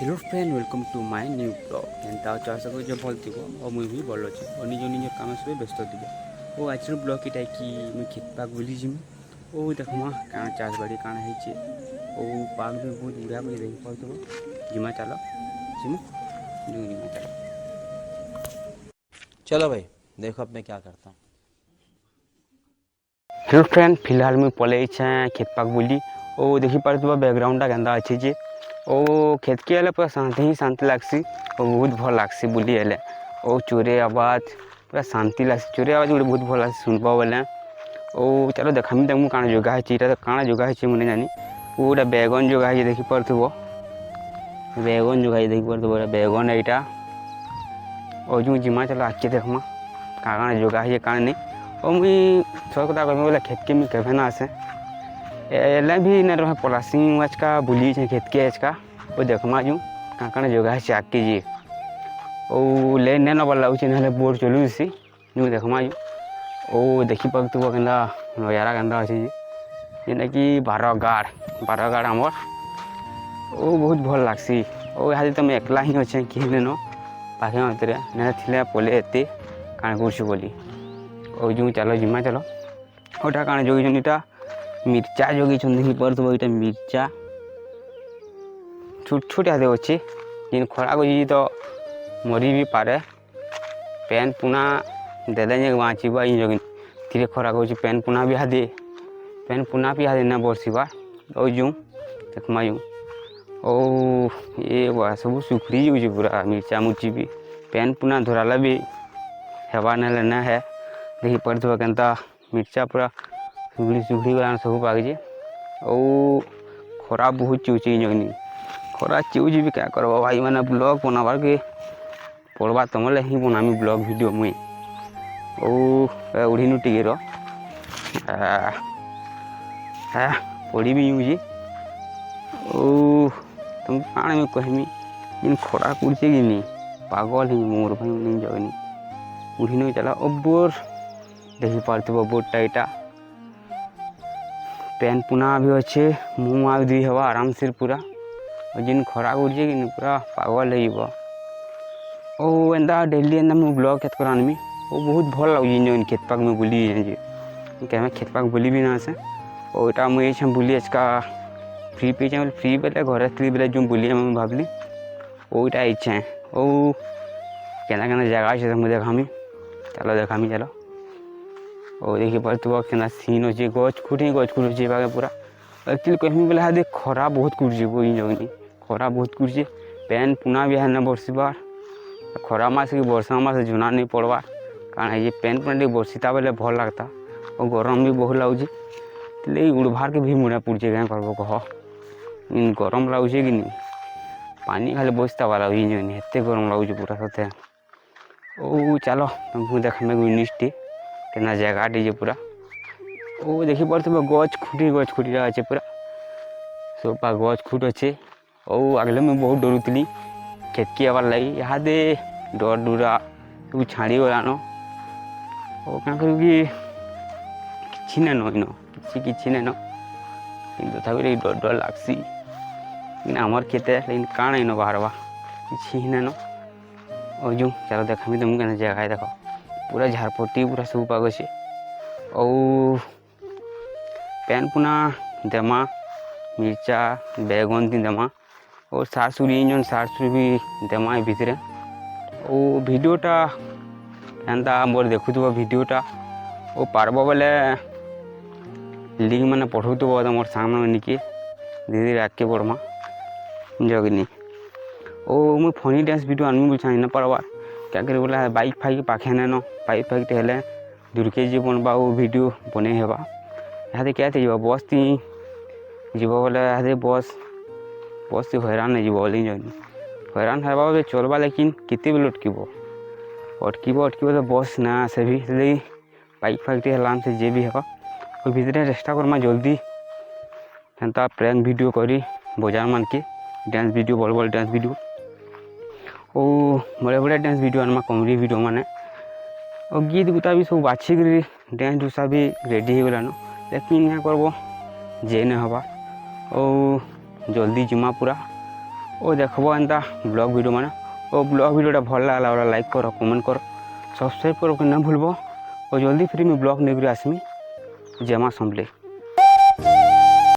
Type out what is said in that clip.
Hello friend welcome to my new blog एंता चाष कर भल थी और मुझे भी भल अच्छे और निज निज कम सब व्यस्त थी और आज ब्लॉग इटा कि मुझे खेत पाक बुली जिमी और देखमा क्या चाष बाड़ी काण है और पाक भी बहुत बुढ़ा बुझे देख पाथो जिमा चलो जिमा जो जिमा चलो चलो भाई देखो अब मैं क्या करता हूँ। हेलो फ्रेंड फिलहाल मुझे पलि खेत पाक बुली और देखी पार्थ बैकग्राउंड केन्दा अच्छे जे ओ खेत के हेल्ले पूरा शांति ही शांति लगसी और बहुत भल लगसी बुली हेल्ले और चोरे आवाज पूरा शांति लगसी चोरे आवाज गोटे बहुत भल लगसी शुणवा बेले और चलो देखामी तुमको काण जगह है तो काण जगह है मुझे जानी गोटे बैगन जगह है देखी पार्थ्व बैगन जगह है देखी पार्थ्व बैगन यहाँ और जो जिमा चलो आगे देखमा काण जगह है काण नहीं और मुई सब कथा कहमी बोले खेत के मुझे केवे ना आसे एले भी न रहे पलासी आज का बुली खेत के आज का वो देखमा जो काण जगह है आगे जी और ले न नबर लगुच ना बोर्ड चलुसी जो देखमा जो ओ देखी पाथ्व के नजारा के अच्छे जेना कि बारगाड़ आमर ओ बहुत भल लगसी और यहाँ तो मैं एकला ही अच्छे कि न पाखे मतरे ना पले एते काण कर बोली और जो चलो जिमा चलो ओटा काण जगह इटा मिर्चा जगह देखी पार्थ्व यहाँ मिर्चा छोट छोट यहाँ अच्छे जिन खरा को तो मरी भी पारे पेन पुना देले बाँचब जगह धीरे खरा को पेन पुना भी हादे पेन पुना भी हादे ना बरसवा और जो देखमा जो ओ ये सब सुखड़ी जाऊे पूरा मिर्चा मुर्ची भी पेन पुना धराला भी हेबा ना है देखी पार्थ्व केन्ता मिर्चा पूरा सुखड़ी गलान सब पागे और खरा बहुत चिउचे जगनी खरा चिउच भी क्या करवा भाई मैंने ब्लॉग बनाबार के पड़वा तुमले ही बनामी ब्लॉग वीडियो मुई और उड़ी नु टिके पड़ी भी यूजी ओ तुम काण में कहमी इन खरा कुर्चे कि नहीं पागल ही मोर भाई नहीं जगनी उड़ी नु चला बोर देखी पार्थ्व बोर्डटा यहाँ पेन पुना भी अच्छे मुँह आ दी हवा आराम से पूरा और जिन खरा उड़े कि पूरा पागल हो एंता डेली एंता मुझे ब्लॉग खेत कर आनमी वो बहुत भल लगे खेत पाक में बुली क्या खेत पाक बुली भी ना आसे और यहाँ मुझे बुली आज का फ्री पे फ्री बेले घर थी बेले जो बुली मुझे भावली वो यहाँ इच्छा है वो केना जगह अच्छे मुझे देखामी चलो देखामी चलो और देखी पार्थ्व के सीन अच्छे गच खुट अच्छे पूरा एक्चुअली कहमी बोले हाँ खरा बहुत कुर्जे जगनी खरा बहुत कुर्जे पेन पुना भी है ना बरसबार खरा मास कि वर्षा मास जुना नहीं पड़वार कारण ये पेन पुना बरसीता बेले भल लगता और गरम भी बहुत लगुचे उड़बार के भी मुड़ा पुड़े क्या करब कह गरम लगुचे कि नहीं पानी खाली बसता वाला एत गरम लगुचे पूरा सत्य ओ चलो तुमको देखा निश्चित केना जगह डीजे पूरा ओ देखी पार्थ्व गच खुटी अच्छे पूरा सोफा गच खुट अच्छे और अगले मैं बहुत डरुली खेत की आवार लगी यहाँ दे डर डुरा सब छाड़ी गलान और क्या कर कि न कि न तथापि डर डर लगसी आमर खेते लेकिन काण इन बाहरवा कि न और जो चलो देखा तुमको जगह देख पूरा झारपट्टी पूरा सब पाग अच्छे और पेन पुना देमा मिर्चा बैगन ती देमा और सार सुरी सार सुरी भी देमा भितरे और भिडियोटा एंता मोर देखुव भिडियोटा और पार्ब बेले लिंक मैंने पठाऊब मोर सांग निके धीरे धीरे आगे बढ़मा जगनी और मुझे फनी डांस वीडियो आनमी बोल ना पार्बार क्या कर बोला बाइक फाइक पाखे न बाइक फाइक हेले दूर के जी बनवा वो वीडियो बने हेबा यहाँ क्या थी बस थी जीव बोले यहाँ बस थी हैरान नहीं जीव बोली हैरान हेबा चलवा लेकिन केते बेले अटकब तो बस ना आसे भी बाइक फाइक आराम से जे भी हेबा और भितर चेष्टा करमा जल्दी एंता प्रैंक वीडियो करी बजार मान के डांस वीडियो बड़ बड़ डांस वीडियो और बड़े बड़े डांस वीडियो आनमा कॉमेडी वीडियो माने और गीत गुता भी सब बाछिक डांस डूसा भी रेडी हो गलान लेकिन क्या करब जे न हवा और जल्दी जिमा पूरा ओ देखबो एंता ब्लॉग वीडियो माने ओ ब्लॉग वीडियोटा भल लागला वाला लाइक कर कमेंट कर सब्सक्राइब कर ना भूलबो और जल्दी फ्री में ब्लॉग नहीं आसमी जमा संभले।